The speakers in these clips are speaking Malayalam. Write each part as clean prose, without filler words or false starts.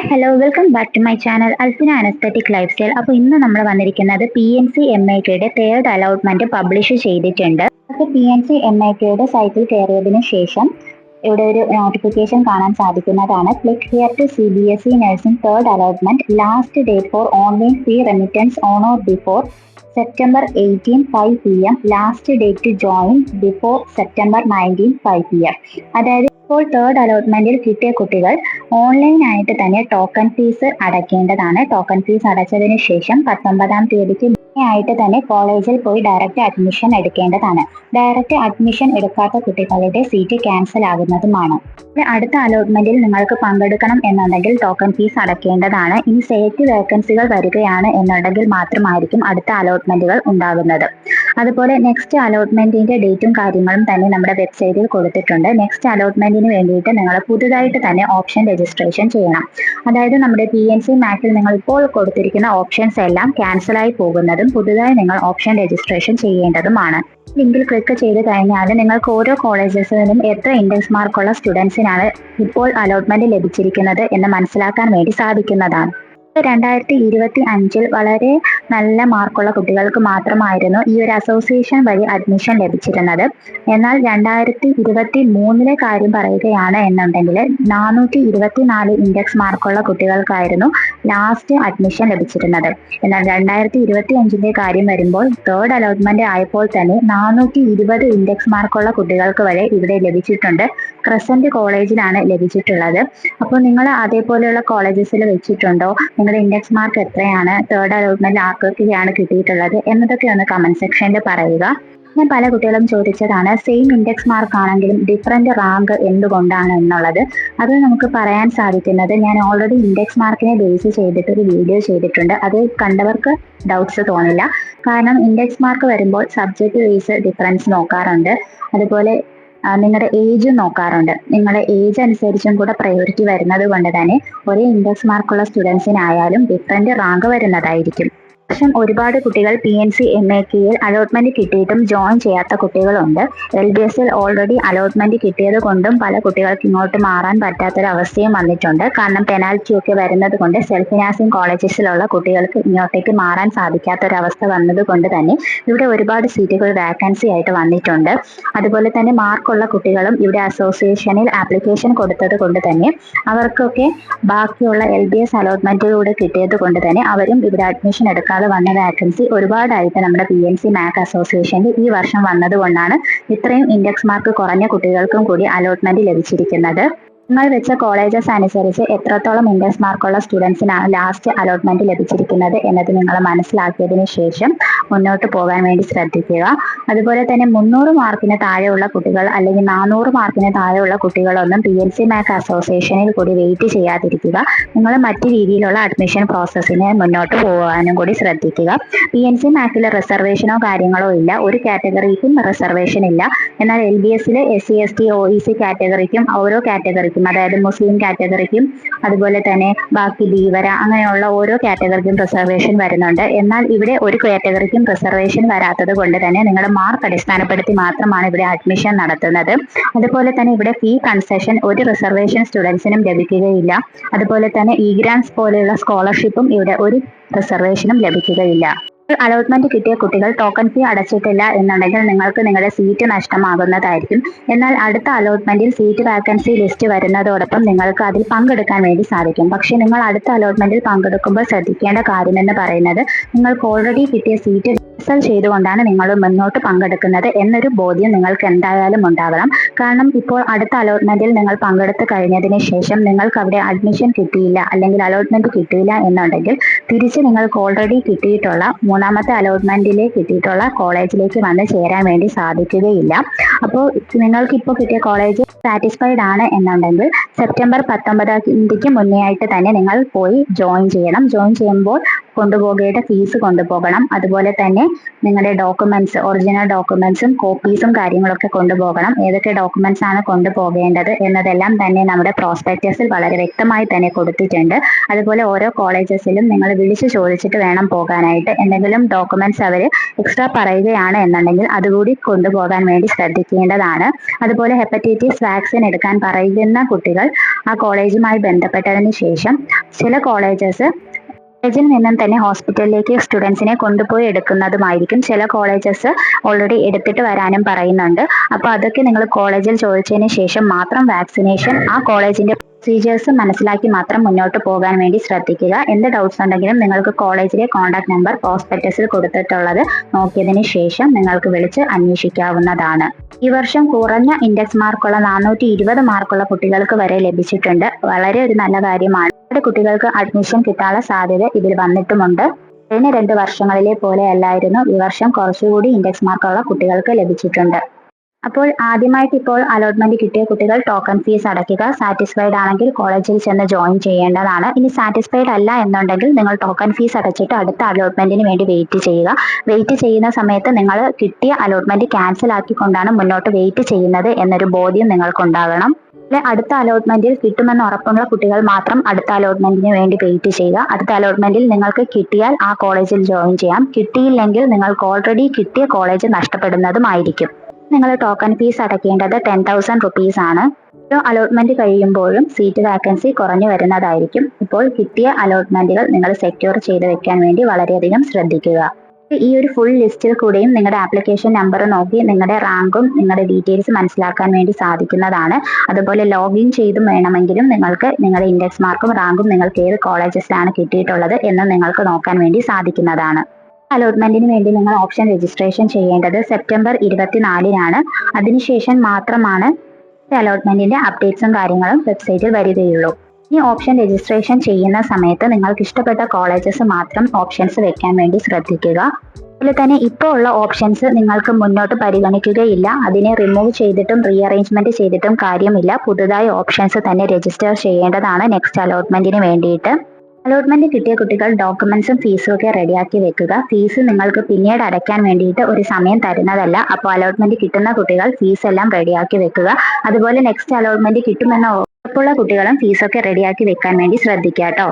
Hi hello welcome back to my channel Alfina an aesthetic lifestyle. അപ്പോൾ ഇന്ന് നമ്മൾ വന്നിരിക്കുന്നത് PNC-MITയുടെ തേർഡ് അലോട്ട്മെന്റ് പബ്ലിഷ് ചെയ്തിട്ടുണ്ട്. അപ്പോൾ PNC-MITയുടെ സൈറ്റിൽ കയറിയതിനു ശേഷം ഇവിടെ ഒരു നോട്ടിഫിക്കേഷൻ കാണാൻ സാധിക്കുന്നതാണ്. Click here to CBSE nursing third allotment. Last date for online fee remittance on or before September 18 5 PM. Last date to join before September 19 5 PM. അതായത് ഇപ്പോൾ തേർഡ് അലോട്ട്മെന്റിൽ കിട്ടിയ കുട്ടികൾ ഓൺലൈനായിട്ട് തന്നെ ടോക്കൺ ഫീസ് അടയ്ക്കേണ്ടതാണ്. ടോക്കൺ ഫീസ് അടച്ചതിന് ശേഷം 19-ാം തീയതിക്ക് ആയിട്ട് തന്നെ കോളേജിൽ പോയി ഡയറക്റ്റ് അഡ്മിഷൻ എടുക്കേണ്ടതാണ്. ഡയറക്റ്റ് അഡ്മിഷൻ എടുക്കാത്ത കുട്ടികളുടെ സീറ്റ് ക്യാൻസൽ ആകുന്നതുമാണ്. അടുത്ത അലോട്ട്മെന്റിൽ നിങ്ങൾക്ക് പങ്കെടുക്കണം എന്നുണ്ടെങ്കിൽ ടോക്കൺ ഫീസ് അടയ്ക്കേണ്ടതാണ്. ഇനി സെലക്ട് വേക്കൻസികൾ വരികയാണ് എന്നുണ്ടെങ്കിൽ മാത്രമായിരിക്കും അടുത്ത അലോട്ട്മെന്റുകൾ ഉണ്ടാകുന്നത്. അതുപോലെ നെക്സ്റ്റ് അലോട്ട്മെന്റിന്റെ ഡേറ്റും കാര്യങ്ങളും തന്നെ നമ്മുടെ വെബ്സൈറ്റിൽ കൊടുത്തിട്ടുണ്ട്. നെക്സ്റ്റ് അലോട്ട്മെന്റിന് വേണ്ടിയിട്ട് നിങ്ങൾ പുതുതായിട്ട് തന്നെ ഓപ്ഷൻ രജിസ്ട്രേഷൻ ചെയ്യണം. അതായത് നമ്മുടെ PNC-MATൽ നിങ്ങൾ ഇപ്പോൾ കൊടുത്തിരിക്കുന്ന ഓപ്ഷൻസ് എല്ലാം ക്യാൻസലായി പോകുന്നതും പുതുതായി നിങ്ങൾ ഓപ്ഷൻ രജിസ്ട്രേഷൻ ചെയ്യേണ്ടതുമാണ്. ലിങ്കിൽ ക്ലിക്ക് ചെയ്ത് കഴിഞ്ഞാൽ നിങ്ങൾക്ക് ഓരോ കോളേജസിലും എത്ര ഇൻഡെക്സ് മാർക്കുള്ള സ്റ്റുഡൻസിനാണ് ഇപ്പോൾ അലോട്ട്മെന്റ് ലഭിച്ചിരിക്കുന്നത് എന്ന് മനസ്സിലാക്കാൻ വേണ്ടി സാധിക്കുന്നതാണ്. 2025 വളരെ നല്ല മാർക്കുള്ള കുട്ടികൾക്ക് മാത്രമായിരുന്നു ഈ ഒരു അസോസിയേഷൻ വഴി അഡ്മിഷൻ ലഭിച്ചിരുന്നത്. എന്നാൽ 2023 കാര്യം പറയുകയാണ് എന്നുണ്ടെങ്കിൽ 424 ഇൻഡെക്സ് മാർക്കുള്ള കുട്ടികൾക്കായിരുന്നു ലാസ്റ്റ് അഡ്മിഷൻ ലഭിച്ചിരുന്നത്. എന്നാൽ 2025 കാര്യം വരുമ്പോൾ തേർഡ് അലോട്ട്മെന്റ് ആയപ്പോൾ തന്നെ 420 ഇൻഡെക്സ് മാർക്കുള്ള കുട്ടികൾക്ക് വരെ ഇവിടെ ലഭിച്ചിട്ടുണ്ട്. ക്രസന്റ് കോളേജിലാണ് ലഭിച്ചിട്ടുള്ളത്. അപ്പോൾ നിങ്ങൾ അതേപോലെയുള്ള കോളേജസിൽ വെച്ചിട്ടുണ്ടോ? നിങ്ങളുടെ ഇൻഡെക്സ് മാർക്ക് എത്രയാണ്? തേർഡ് അലോട്ട്മെന്റ് ആർക്കൊക്കെയാണ് കിട്ടിയിട്ടുള്ളത് എന്നതൊക്കെ ഒന്ന് കമന്റ് സെക്ഷനിൽ പറയുക. ഞാൻ പല കുട്ടികളും ചോദിച്ചതാണ് സെയിം ഇൻഡെക്സ് മാർക്ക് ആണെങ്കിലും ഡിഫറെന്റ് റാങ്ക് എന്തുകൊണ്ടാണ് എന്നുള്ളത്. അത് നമുക്ക് പറയാൻ സാധിക്കുന്നത് ഞാൻ ഓൾറെഡി ഇൻഡെക്സ് മാർക്കിനെ ബേസ് ചെയ്തിട്ട് ഒരു വീഡിയോ ചെയ്തിട്ടുണ്ട്. അത് കണ്ടവർക്ക് ഡൗട്ട്സ് തോന്നില്ല. കാരണം ഇൻഡെക്സ് മാർക്ക് വരുമ്പോൾ സബ്ജക്റ്റ് ബേസ് ഡിഫറൻസ് നോക്കാറുണ്ട്. അതുപോലെ നിങ്ങളുടെ ഏജ് നോക്കാറുണ്ട്. നിങ്ങളുടെ ഏജ് അനുസരിച്ചും കൂടെ പ്രയോറിറ്റി വരുന്നത് കൊണ്ട് തന്നെ ഒരേ ഇൻഡെക്സ് മാർക്കുള്ള സ്റ്റുഡൻസിനായാലും ഡിഫറെന്റ് റാങ്ക് വരുന്നതായിരിക്കും. പക്ഷം ഒരുപാട് കുട്ടികൾ PNC-MITയിൽ അലോട്ട്മെന്റ് കിട്ടിയിട്ടും ജോയിൻ ചെയ്യാത്ത കുട്ടികളുണ്ട്. LBSൽ ഓൾറെഡി അലോട്ട്മെന്റ് കിട്ടിയത് കൊണ്ടും പല കുട്ടികൾക്ക് ഇങ്ങോട്ട് മാറാൻ പറ്റാത്തൊരവസ്ഥയും വന്നിട്ടുണ്ട്. കാരണം പെനാൽറ്റി ഒക്കെ വരുന്നത് കൊണ്ട് സെൽഫ് ഫിനാൻസിങ് കോളേജസിലുള്ള കുട്ടികൾക്ക് ഇങ്ങോട്ടേക്ക് മാറാൻ സാധിക്കാത്തൊരവസ്ഥ വന്നത് കൊണ്ട് തന്നെ ഇവിടെ ഒരുപാട് സീറ്റുകൾ വാക്കൻസി ആയിട്ട് വന്നിട്ടുണ്ട്. അതുപോലെ തന്നെ മാർക്കുള്ള കുട്ടികളും ഇവിടെ അസോസിയേഷനിൽ ആപ്ലിക്കേഷൻ കൊടുത്തത് കൊണ്ട് തന്നെ അവർക്കൊക്കെ ബാക്കിയുള്ള LBS അലോട്ട്മെന്റിലൂടെ കിട്ടിയത് കൊണ്ട് തന്നെ അവരും ഇവിടെ അഡ്മിഷൻ എടുക്കാൻ വന്ന വാക്കൻസി ഒരുപാടായിട്ട് നമ്മുടെ PNC-MAT അസോസിയേഷനിൽ ഈ വർഷം വന്നതുകൊണ്ടാണ് ഇത്രയും ഇൻഡെക്സ് മാർക്ക് കുറഞ്ഞ കുട്ടികൾക്കും കൂടി അലോട്ട്മെന്റ് ലഭിച്ചിരിക്കുന്നത്. നിങ്ങൾ വെച്ച കോളേജസ് അനുസരിച്ച് എത്രത്തോളം ഇൻഡെക്സ് മാർക്കുള്ള സ്റ്റുഡൻസിനാണ് ലാസ്റ്റ് അലോട്ട്മെന്റ് ലഭിച്ചിരിക്കുന്നത് എന്നത് നിങ്ങൾ മനസ്സിലാക്കിയതിനു ശേഷം മുന്നോട്ട് പോകാൻ വേണ്ടി ശ്രദ്ധിക്കുക. അതുപോലെ തന്നെ 300 മാർക്കിന് താഴെയുള്ള കുട്ടികൾ അല്ലെങ്കിൽ 400 മാർക്കിന് താഴെയുള്ള കുട്ടികളൊന്നും PNC-MAT അസോസിയേഷനിൽ കൂടി വെയിറ്റ് ചെയ്യാതിരിക്കുക. നിങ്ങൾ മറ്റു രീതിയിലുള്ള അഡ്മിഷൻ പ്രോസസ്സിന് മുന്നോട്ട് പോകാനും കൂടി ശ്രദ്ധിക്കുക. PNC-MATൽ റിസർവേഷനോ കാര്യങ്ങളോ ഇല്ല. ഒരു കാറ്റഗറിക്കും റിസർവേഷൻ ഇല്ല. എന്നാൽ LBSൽ SC ST OEC കാറ്റഗറിക്കും ഓരോ കാറ്റഗറിക്കും അതായത് മുസ്ലിം കാറ്റഗറിക്കും അതുപോലെ തന്നെ ബാക്കി ധീവര അങ്ങനെയുള്ള ഓരോ കാറ്റഗറിക്കും റിസർവേഷൻ വരുന്നുണ്ട്. എന്നാൽ ഇവിടെ ഒരു കാറ്റഗറിക്കും റിസർവേഷൻ വരാത്തത് കൊണ്ട് തന്നെ നിങ്ങളുടെ മാർക്ക് അടിസ്ഥാനപ്പെടുത്തി മാത്രമാണ് ഇവിടെ അഡ്മിഷൻ നടത്തുന്നത്. അതുപോലെ തന്നെ ഇവിടെ ഫീ കൺസെഷൻ ഒരു റിസർവേഷൻ സ്റ്റുഡൻസിനും ലഭിക്കുകയില്ല. അതുപോലെ തന്നെ E-ഗ്രാൻസ് പോലെയുള്ള സ്കോളർഷിപ്പും ഇവിടെ ഒരു റിസർവേഷനും ലഭിക്കുകയില്ല. അലോട്ട്മെന്റ് കിട്ടിയ കുട്ടികൾ ടോക്കൺ ഫീ അടച്ചിട്ടില്ല എന്നുണ്ടെങ്കിൽ നിങ്ങൾക്ക് നിങ്ങളുടെ സീറ്റ് നഷ്ടമാകുന്നതായിരിക്കും. എന്നാൽ അടുത്ത അലോട്ട്മെന്റിൽ സീറ്റ് വാക്കൻസി ലിസ്റ്റ് വരുന്നതോടൊപ്പം നിങ്ങൾക്ക് അതിൽ പങ്കെടുക്കാൻ വേണ്ടി സാധിക്കും. പക്ഷെ നിങ്ങൾ അടുത്ത അലോട്ട്മെന്റിൽ പങ്കെടുക്കുമ്പോൾ ശ്രദ്ധിക്കേണ്ട കാര്യം എന്ന് പറയുന്നത് നിങ്ങൾക്ക് ഓൾറെഡി കിട്ടിയ സീറ്റ് ക്യാൻസൽ ചെയ്തുകൊണ്ടാണ് നിങ്ങൾ മുന്നോട്ട് പങ്കെടുക്കുന്നത് എന്നൊരു ബോധ്യം നിങ്ങൾക്ക് എന്തായാലും ഉണ്ടാകണം. കാരണം ഇപ്പോൾ അടുത്ത അലോട്ട്മെന്റിൽ നിങ്ങൾ പങ്കെടുത്ത് കഴിഞ്ഞതിന് ശേഷം നിങ്ങൾക്ക് അവിടെ അഡ്മിഷൻ കിട്ടിയില്ല അല്ലെങ്കിൽ അലോട്ട്മെന്റ് കിട്ടിയില്ല എന്നുണ്ടെങ്കിൽ തിരിച്ച് നിങ്ങൾക്ക് ഓൾറെഡി കിട്ടിയിട്ടുള്ള മൂന്നാമത്തെ അലോട്ട്മെന്റിൽ കിട്ടിയിട്ടുള്ള കോളേജിലേക്ക് വന്ന് ചേരാൻ വേണ്ടി സാധിക്കുകയില്ല. അപ്പോൾ നിങ്ങൾക്ക് ഇപ്പോൾ കിട്ടിയ കോളേജ് സാറ്റിസ്ഫൈഡ് ആണ് എന്നുണ്ടെങ്കിൽ September 19 മുന്നേ ആയിട്ട് തന്നെ നിങ്ങൾ പോയി ജോയിൻ ചെയ്യണം. ജോയിൻ ചെയ്യുമ്പോൾ കൊണ്ടുപോകേണ്ട ഫീസ് കൊണ്ടുപോകണം. അതുപോലെ തന്നെ നിങ്ങളുടെ ഡോക്യുമെന്റ്സ്, ഒറിജിനൽ ഡോക്യുമെന്റ്സും കോപ്പീസും കാര്യങ്ങളൊക്കെ കൊണ്ടുപോകണം. ഏതൊക്കെ ഡോക്യുമെന്റ്സ് ആണ് കൊണ്ടുപോകേണ്ടത് എന്നതെല്ലാം തന്നെ നമ്മുടെ പ്രോസ്പെക്ടസിൽ വളരെ വ്യക്തമായി തന്നെ കൊടുത്തിട്ടുണ്ട്. അതുപോലെ ഓരോ കോളേജസിലും നിങ്ങൾ വിളിച്ചു ചോദിച്ചിട്ട് വേണം പോകാനായിട്ട്. എന്തെങ്കിലും ഡോക്യുമെന്റ്സ് അവർ എക്സ്ട്രാ പറയുകയാണ് എന്നുണ്ടെങ്കിൽ അതുകൂടി കൊണ്ടുപോകാൻ വേണ്ടി ശ്രദ്ധിക്കേണ്ടതാണ്. അതുപോലെ ഹെപ്പറ്റൈറ്റിസ് വാക്സിൻ എടുക്കാൻ പറയുന്ന കുട്ടികൾ ആ കോളേജുമായി ബന്ധപ്പെട്ടതിന് ശേഷം ചില കോളേജസ് കോളേജിൽ നിന്നും തന്നെ ഹോസ്പിറ്റലിലേക്ക് സ്റ്റുഡൻസിനെ കൊണ്ടുപോയി എടുക്കുന്നതുമായിരിക്കും. ചില കോളേജസ് ഓൾറെഡി എടുത്തിട്ട് വരാനും പറയുന്നുണ്ട്. അപ്പോൾ അതൊക്കെ നിങ്ങൾ കോളേജിൽ ചോദിച്ചതിന് ശേഷം മാത്രം വാക്സിനേഷൻ ആ കോളേജിന്റെ പ്രൊസീജിയേഴ്സ് മനസ്സിലാക്കി മാത്രം മുന്നോട്ട് പോകാൻ വേണ്ടി ശ്രദ്ധിക്കുക. എന്ത് ഡൗട്ട്സ് ഉണ്ടെങ്കിലും നിങ്ങൾക്ക് കോളേജിലെ കോൺടാക്ട് നമ്പർ പ്രോസ്പെക്ടസിൽ കൊടുത്തിട്ടുള്ളത് നോക്കിയതിന് ശേഷം നിങ്ങൾക്ക് വിളിച്ച് അന്വേഷിക്കാവുന്നതാണ്. ഈ വർഷം കുറഞ്ഞ ഇൻഡെക്സ് മാർക്കുള്ള 420 മാർക്കുള്ള കുട്ടികൾക്ക് വരെ ലഭിച്ചിട്ടുണ്ട്. വളരെ ഒരു നല്ല കാര്യമാണ്. കുട്ടികൾക്ക് അഡ്മിഷൻ കിട്ടാനുള്ള സാധ്യത ഇതിൽ വന്നിട്ടുമുണ്ട്. കഴിഞ്ഞ 2 വർഷങ്ങളിലെ പോലെ അല്ലായിരുന്നു, ഈ വർഷം കുറച്ചുകൂടി ഇൻഡെക്സ് മാർക്കുള്ള കുട്ടികൾക്ക് ലഭിച്ചിട്ടുണ്ട്. അപ്പോൾ ആദ്യമായിട്ട് ഇപ്പോൾ അലോട്ട്മെന്റ് കിട്ടിയ കുട്ടികൾ ടോക്കൺ ഫീസ് അടയ്ക്കുക. സാറ്റിസ്ഫൈഡ് ആണെങ്കിൽ കോളേജിൽ ചെന്ന് ജോയിൻ ചെയ്യേണ്ടതാണ്. ഇനി സാറ്റിസ്ഫൈഡ് അല്ല എന്നുണ്ടെങ്കിൽ നിങ്ങൾ ടോക്കൺ ഫീസ് അടച്ചിട്ട് അടുത്ത അലോട്ട്മെന്റിന് വേണ്ടി വെയിറ്റ് ചെയ്യുക. വെയിറ്റ് ചെയ്യുന്ന സമയത്ത് നിങ്ങൾ കിട്ടിയ അലോട്ട്മെന്റ് ക്യാൻസൽ ആക്കിക്കൊണ്ടാണ് മുന്നോട്ട് വെയിറ്റ് ചെയ്യുന്നത് എന്നൊരു ബോധ്യം നിങ്ങൾക്കുണ്ടാകണം. അടുത്ത അലോട്ട്മെന്റിൽ കിട്ടുമെന്ന് ഉറപ്പുള്ള കുട്ടികൾ മാത്രം അടുത്ത അലോട്ട്മെന്റിന് വേണ്ടി വെയിറ്റ് ചെയ്യുക. അടുത്ത അലോട്ട്മെന്റിൽ നിങ്ങൾക്ക് കിട്ടിയാൽ ആ കോളേജിൽ ജോയിൻ ചെയ്യാം. കിട്ടിയില്ലെങ്കിൽ നിങ്ങൾക്ക് ഓൾറെഡി കിട്ടിയ കോളേജ് നഷ്ടപ്പെടുന്നതുമായിരിക്കും. നിങ്ങൾ ടോക്കൺ ഫീസ് അടയ്ക്കേണ്ടത് 10,000 റുപ്പീസ് ആണ്. ഓരോ അലോട്ട്മെന്റ് കഴിയുമ്പോഴും സീറ്റ് വാക്കൻസി കുറഞ്ഞു വരുന്നതായിരിക്കും. ഇപ്പോൾ കിട്ടിയ അലോട്ട്മെന്റുകൾ നിങ്ങൾ സെക്യൂർ ചെയ്ത് വെക്കാൻ വേണ്ടി വളരെയധികം ശ്രദ്ധിക്കുക. ഈ ഒരു ഫുൾ ലിസ്റ്റിൽ കൂടെയും നിങ്ങളുടെ ആപ്ലിക്കേഷൻ നമ്പർ നോക്കി നിങ്ങളുടെ റാങ്കും നിങ്ങളുടെ ഡീറ്റെയിൽസ് മനസ്സിലാക്കാൻ വേണ്ടി സാധിക്കുന്നതാണ്. അതുപോലെ ലോഗിൻ ചെയ്തും വേണമെങ്കിലും നിങ്ങൾക്ക് നിങ്ങളുടെ ഇൻഡെക്സ് മാർക്കും റാങ്കും നിങ്ങൾക്ക് ഏത് കോളേജസിലാണ് കിട്ടിയിട്ടുള്ളത് എന്ന് നിങ്ങൾക്ക് നോക്കാൻ വേണ്ടി സാധിക്കുന്നതാണ്. അലോട്ട്മെന്റിന് വേണ്ടി നിങ്ങൾ ഓപ്ഷൻ രജിസ്ട്രേഷൻ ചെയ്യേണ്ടത് സെപ്റ്റംബർ 24-നാണ്. അതിനുശേഷം മാത്രമാണ് അലോട്ട്മെന്റിന്റെ അപ്ഡേറ്റ്സും കാര്യങ്ങളും വെബ്സൈറ്റിൽ വരികയുള്ളൂ. ഈ ഓപ്ഷൻ രജിസ്ട്രേഷൻ ചെയ്യുന്ന സമയത്ത് നിങ്ങൾക്ക് ഇഷ്ടപ്പെട്ട കോളേജസ് മാത്രം ഓപ്ഷൻസ് വെക്കാൻ വേണ്ടി ശ്രദ്ധിക്കുക. അതുപോലെ തന്നെ ഇപ്പോൾ ഉള്ള ഓപ്ഷൻസ് നിങ്ങൾക്ക് മുന്നോട്ട് പരിഗണിക്കുകയില്ല. അതിനെ റിമൂവ് ചെയ്തിട്ടും റീഅറേഞ്ച്മെന്റ് ചെയ്തിട്ടും കാര്യമില്ല. പുതുതായി ഓപ്ഷൻസ് തന്നെ രജിസ്റ്റർ ചെയ്യേണ്ടതാണ് നെക്സ്റ്റ് അലോട്ട്മെന്റിന് വേണ്ടിയിട്ട്. അലോട്ട്മെന്റ് കിട്ടിയ കുട്ടികൾ ഡോക്യുമെന്റ്സും ഫീസും ഒക്കെ റെഡിയാക്കി വെക്കുക. ഫീസ് നിങ്ങൾക്ക് പിന്നീട് അടയ്ക്കാൻ വേണ്ടിയിട്ട് ഒരു സമയം തരുന്നതല്ല. അപ്പോൾ അലോട്ട്മെന്റ് കിട്ടുന്ന കുട്ടികൾ ഫീസ് എല്ലാം റെഡിയാക്കി വെക്കുക. അതുപോലെ നെക്സ്റ്റ് അലോട്ട്മെന്റ് കിട്ടുമെന്ന ഉറപ്പുള്ള കുട്ടികളും ഫീസൊക്കെ റെഡിയാക്കി വെക്കാൻ വേണ്ടി ശ്രദ്ധിക്കുക കേട്ടോ.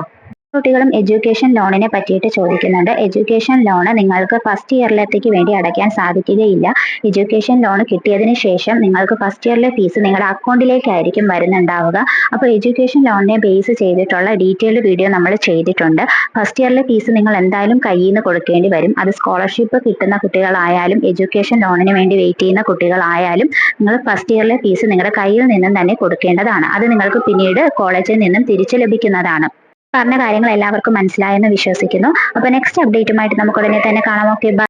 കുട്ടികളും എഡ്യൂക്കേഷൻ ലോണിനെ പറ്റിയിട്ട് ചോദിക്കുന്നുണ്ട്. എഡ്യൂക്കേഷൻ ലോണ് നിങ്ങൾക്ക് ഫസ്റ്റ് ഇയറിലേക്ക് വേണ്ടി അടയ്ക്കാൻ സാധിക്കുകയില്ല. എഡ്യൂക്കേഷൻ ലോൺ കിട്ടിയതിന് ശേഷം നിങ്ങൾക്ക് ഫസ്റ്റ് ഇയറിലെ ഫീസ് നിങ്ങളുടെ അക്കൗണ്ടിലേക്കായിരിക്കും വരുന്നുണ്ടാവുക. അപ്പോൾ എഡ്യൂക്കേഷൻ ലോണിനെ ബേസ് ചെയ്തിട്ടുള്ള ഡീറ്റെയിൽഡ് വീഡിയോ നമ്മൾ ചെയ്തിട്ടുണ്ട്. ഫസ്റ്റ് ഇയറിലെ ഫീസ് നിങ്ങൾ എന്തായാലും കയ്യിൽ നിന്ന് കൊടുക്കേണ്ടി വരും. അത് സ്കോളർഷിപ്പ് കിട്ടുന്ന കുട്ടികളായാലും എഡ്യൂക്കേഷൻ ലോണിന് വേണ്ടി വെയിറ്റ് ചെയ്യുന്ന കുട്ടികളായാലും നിങ്ങൾ ഫസ്റ്റ് ഇയറിലെ ഫീസ് നിങ്ങളുടെ കയ്യിൽ നിന്നും തന്നെ കൊടുക്കേണ്ടതാണ്. അത് നിങ്ങൾക്ക് പിന്നീട് കോളേജിൽ നിന്നും തിരിച്ചു ലഭിക്കുന്നതാണ്. പറഞ്ഞ കാര്യങ്ങൾ എല്ലാവർക്കും മനസ്സിലായെന്ന് വിശ്വസിക്കുന്നു. അപ്പോൾ നെക്സ്റ്റ് അപ്ഡേറ്റുമായിട്ട് നമുക്ക് ഉടനെ തന്നെ കാണാം. Okay, by.